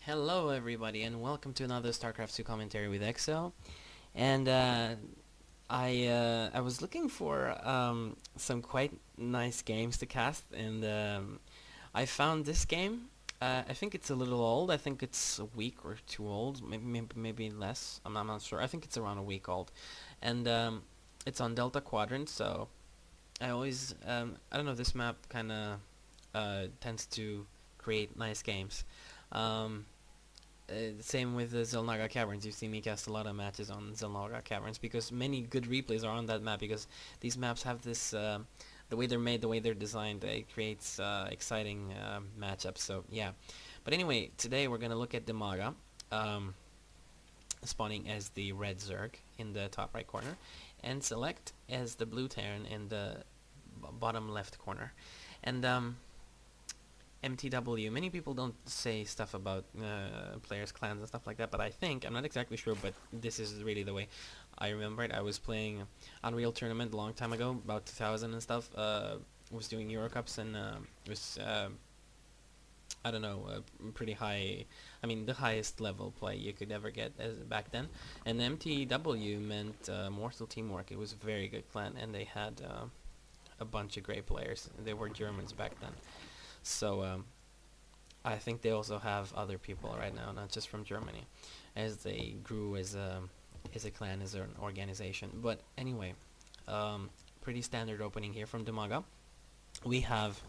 Hello everybody and welcome to another StarCraft 2 commentary with Excel. And I was looking for some quite nice games to cast, and I found this game. I think it's a little old. I think it's a week or two old, maybe less. I'm not sure. I think it's around a week old, and it's on Delta Quadrant. So I don't know, this map kind of tends to create nice games. Um, Same with the Zelnaga Caverns. You've seen me cast a lot of matches on Zelnaga Caverns because many good replays are on that map, because these maps have this, the way they're made, the way they're designed, it creates exciting matchups. So yeah. But anyway, today we're going to look at Dimaga, spawning as the red Zerg in the top right corner, and select as the blue Terran in the bottom left corner. And MTW. Many people don't say stuff about players' clans and stuff like that, but I think, I'm not exactly sure, but this is really the way I remember it. I was playing Unreal Tournament a long time ago, about 2000 and stuff. Was doing Eurocups, and it was, I don't know, pretty high. I mean, the highest level play you could ever get back then. And MTW meant Mortal Teamwork. It was a very good clan, and they had a bunch of great players. They were Germans back then. So I think they also have other people right now, not just from Germany, as they grew as a clan, as an organization. But anyway, pretty standard opening here from Dimaga. We have,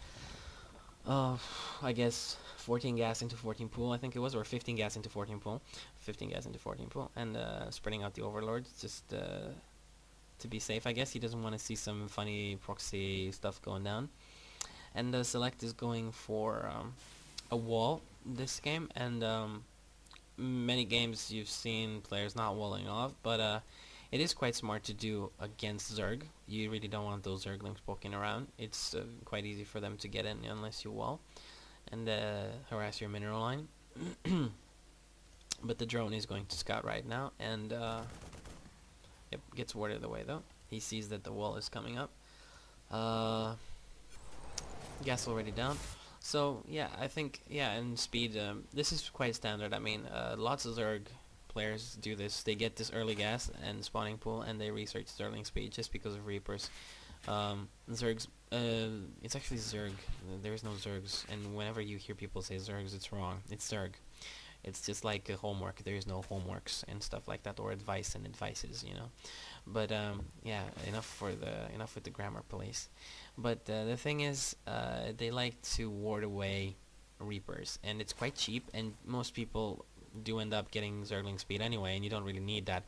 I guess, 14 gas into 14 pool, I think it was, or 15 gas into 14 pool, 15 gas into 14 pool, and spreading out the overlords just to be safe. I guess he doesn't want to see some funny proxy stuff going down. And the select is going for a wall this game, and many games you've seen players not walling off, but it is quite smart to do against Zerg. You really don't want those Zerglings poking around. It's quite easy for them to get in unless you wall and harass your mineral line. But the drone is going to scout right now, and yep, gets warded away though. He sees that the wall is coming up. Gas already down. So yeah, I think, yeah, and speed, this is quite standard. I mean, lots of Zerg players do this. They get this early gas and spawning pool, and they research Zergling speed just because of Reapers. Zergs, it's actually Zerg. There is no Zergs, and whenever you hear people say Zergs, it's wrong. It's Zerg. It's just like homework. There is no homeworks and stuff like that, or advice and advices, you know. But yeah, enough with the grammar police. But the thing is, they like to ward away Reapers, and it's quite cheap, and most people do end up getting Zergling speed anyway, and you don't really need that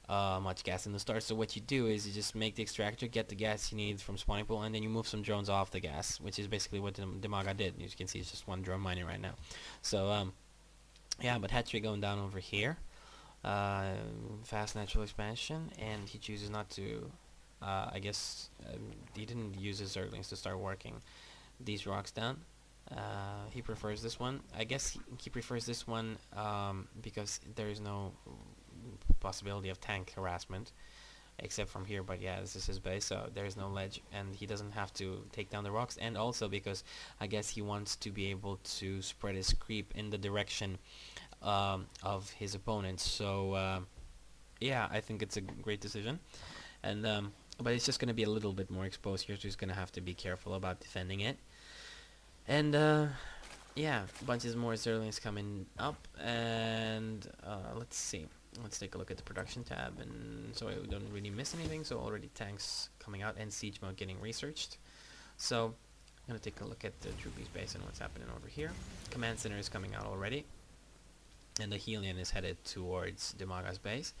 much gas in the start. So what you do is you just make the extractor, get the gas you need from spawning pool, and then you move some drones off the gas, which is basically what Dimaga did. As you can see, it's just one drone mining right now. So yeah, but hatchery going down over here. Fast natural expansion, and he chooses not to. I guess he didn't use his Zerglings to start working these rocks down. He prefers this one. I guess he prefers this one because there is no possibility of tank harassment except from here, but yeah, this is his base, so there is no ledge, and he doesn't have to take down the rocks, and also because I guess he wants to be able to spread his creep in the direction of his opponents. So yeah, I think it's a great decision, and but it's just going to be a little bit more exposed here, so he's going to have to be careful about defending it. And yeah, bunches more Zerlings coming up, and let's see. Let's take a look at the production tab, and so we don't really miss anything. So already tanks coming out and siege mode getting researched. So I'm going to take a look at the Droopy's base and what's happening over here. Command center is coming out already, and the Helion is headed towards Dimaga's base.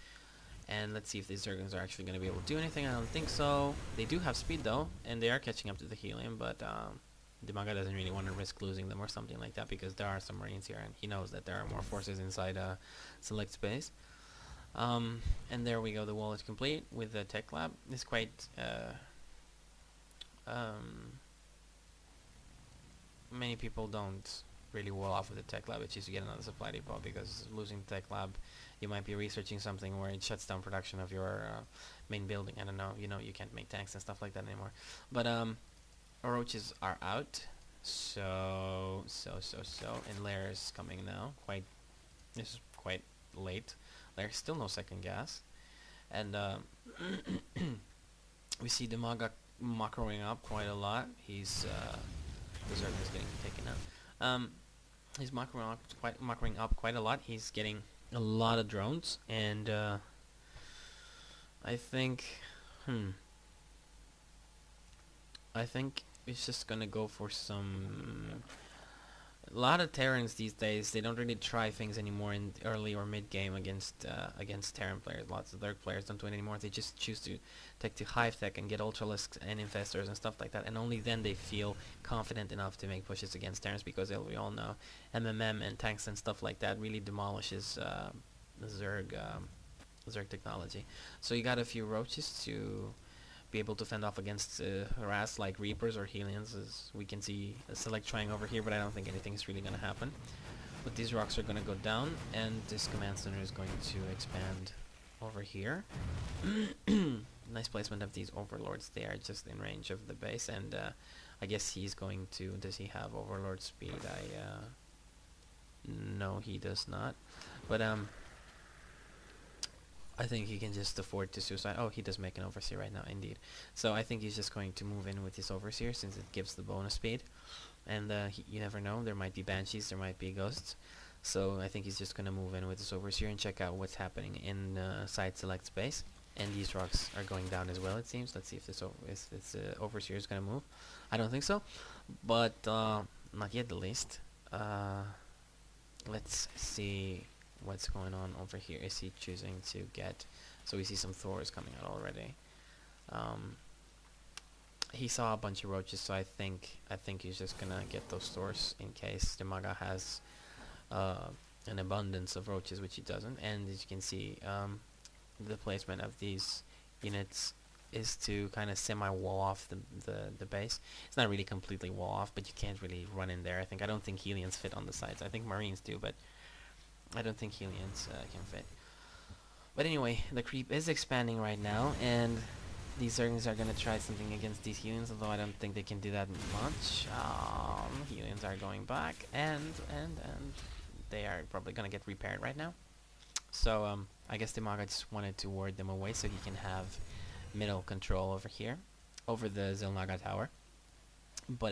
And let's see if these Zerglings are actually going to be able to do anything. I don't think so. They do have speed though, and they are catching up to the Helium, but Dimaga doesn't really want to risk losing them or something like that, because there are some Marines here, and he knows that there are more forces inside select space. And there we go, the wall is complete with the tech lab. It's quite many people don't really wall off with the tech lab. It's just to get another supply depot, because losing the tech lab, you might be researching something where it shuts down production of your main building. I don't know, you can't make tanks and stuff like that anymore. But roaches are out, so and Lair is coming now, quite This is quite late. There's still no second gas. And we see Dimaga macroing up quite a lot. He's the Zerg is getting taken out. He's macroing up quite a lot. He's getting a lot of drones, and I think, I think it's just gonna go for some. A lot of Terrans these days, they don't really try things anymore in early or mid game against Terran players. Lots of Zerg players don't do it anymore. They just choose to take to Hive Tech and get Ultralisks and Infestors and stuff like that, and only then they feel confident enough to make pushes against Terrans, because we all know MMM and tanks and stuff like that really demolishes Zerg Zerg technology. So you got a few roaches to be able to fend off against harass like Reapers or Helions, as we can see a select trying over here, but I don't think anything's really going to happen. But these rocks are going to go down, and this command center is going to expand over here. Nice placement of these overlords. They are just in range of the base, and I guess he's going to... Does he have overlord speed? No, he does not. But I think he can just afford to suicide. Oh, he does make an overseer right now, indeed. So I think he's just going to move in with his overseer, since it gives the bonus speed. And you never know, there might be banshees, there might be ghosts. So I think he's just going to move in with his overseer and check out what's happening in side select space. And these rocks are going down as well, it seems. Let's see if this overseer is going to move. I don't think so, but not yet, at least. Let's see what's going on over here. Is he choosing to get... So we see some Thors coming out already. He saw a bunch of roaches, so I think he's just gonna get those Thors in case Dimaga has an abundance of roaches, which he doesn't. And as you can see, the placement of these units is to kind of semi-wall off the base. It's not really completely wall off, but you can't really run in there. I don't think Helions fit on the sides. I think Marines do, but I don't think Helions can fit. But anyway, the creep is expanding right now, and these Zerglings are going to try something against these Helions, although I don't think they can do that much. Helions are going back, and they are probably going to get repaired right now. So I guess Dimaga just wanted to ward them away so he can have middle control over here, over the Zelnaga tower. But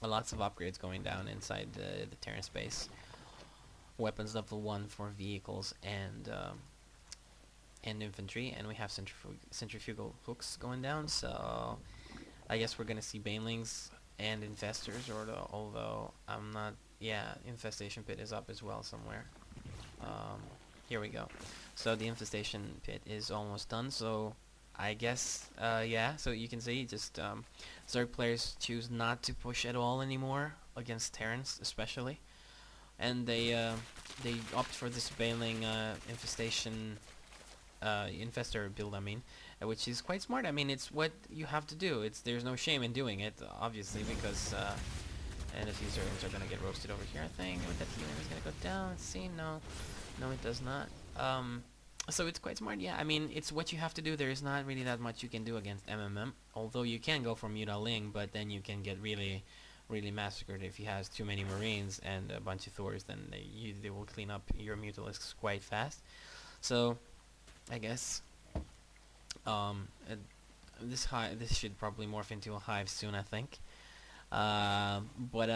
lots of upgrades going down inside the Terran space. Weapons level 1 for vehicles and infantry, and we have centrifugal hooks going down, so I guess we're gonna see banelings and infestors, although I'm not... Yeah, infestation pit is up as well somewhere. Here we go. So the infestation pit is almost done, so I guess, yeah, so you can see just Zerg players choose not to push at all anymore against Terrans especially, and they opt for this baneling infestation infestor build, which is quite smart. I mean, it's what you have to do. There's no shame in doing it, obviously, because and if these Zerglings are gonna get roasted over here, I think. With that healing is gonna go down. Let's see, no, it does not. So it's quite smart. Yeah, I mean, it's what you have to do. There is not really that much you can do against MMM, although you can go for Muta Ling, but then you can get really massacred if he has too many Marines and a bunch of Thors. Then they will clean up your Mutalisks quite fast. So I guess this should probably morph into a hive soon, I think. But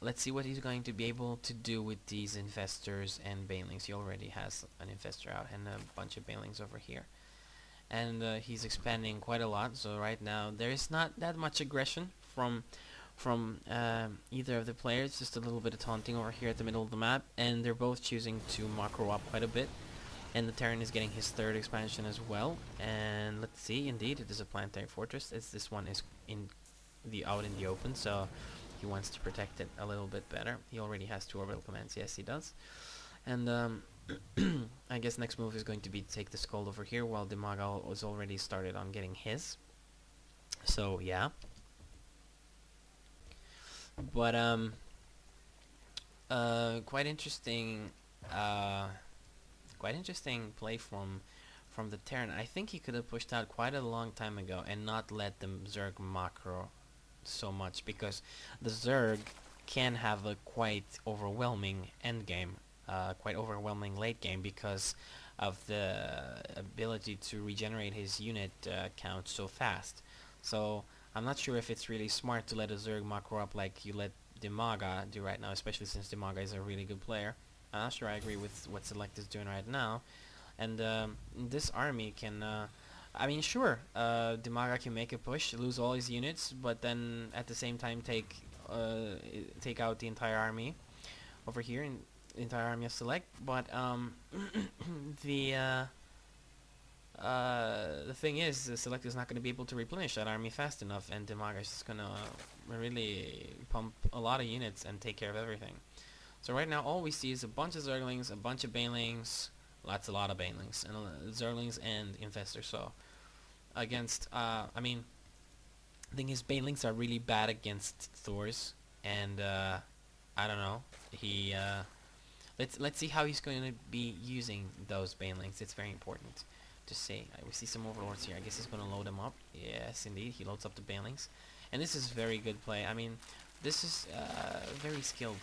let's see what he's going to be able to do with these infestors and banelings. He already has an infestor out and a bunch of banelings over here, and he's expanding quite a lot. So right now there is not that much aggression from either of the players. Just a little bit of taunting over here at the middle of the map, and they're both choosing to macro up quite a bit. And the Terran is getting his third expansion as well. And let's see, indeed, it is a planetary fortress. This one is out in the open, so he wants to protect it a little bit better. He already has 2 orbital commands. Yes, he does. And I guess next move is going to be to take the Skull over here, while Dimaga was already started on getting his. So yeah. But quite interesting. Quite interesting play from the Terran. I think he could have pushed out quite a long time ago and not let the Zerg macro so much, because the Zerg can have a quite overwhelming end game, quite overwhelming late game because of the ability to regenerate his unit count so fast. So I'm not sure if it's really smart to let a Zerg macro up like you let Dimaga do right now, especially since Dimaga is a really good player. I'm not sure I agree with what Select is doing right now. And this army can, I mean, sure, Dimaga can make a push, lose all his units, but then at the same time take out the entire army over here, in the entire army of Select. But the the thing is, the Select is not going to be able to replenish that army fast enough, and Dimaga is just going to really pump a lot of units and take care of everything. So right now, all we see is a bunch of Zerglings, a bunch of Banelings, a lot of Banelings, and Zerglings and Infestors. So against, I mean, the thing is, Banelings are really bad against Thors, and I don't know. Let's see how he's going to be using those Banelings. It's very important to see. We see some Overlords here. I guess he's going to load them up. Yes, indeed, he loads up the Banelings, and this is very good play. I mean, this is very skilled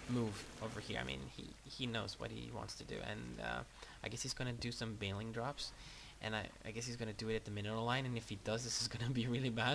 move over here. I mean, he knows what he wants to do, and I guess he's gonna do some bailing drops, and I guess he's gonna do it at the mineral line, and if he does, this is gonna be really bad.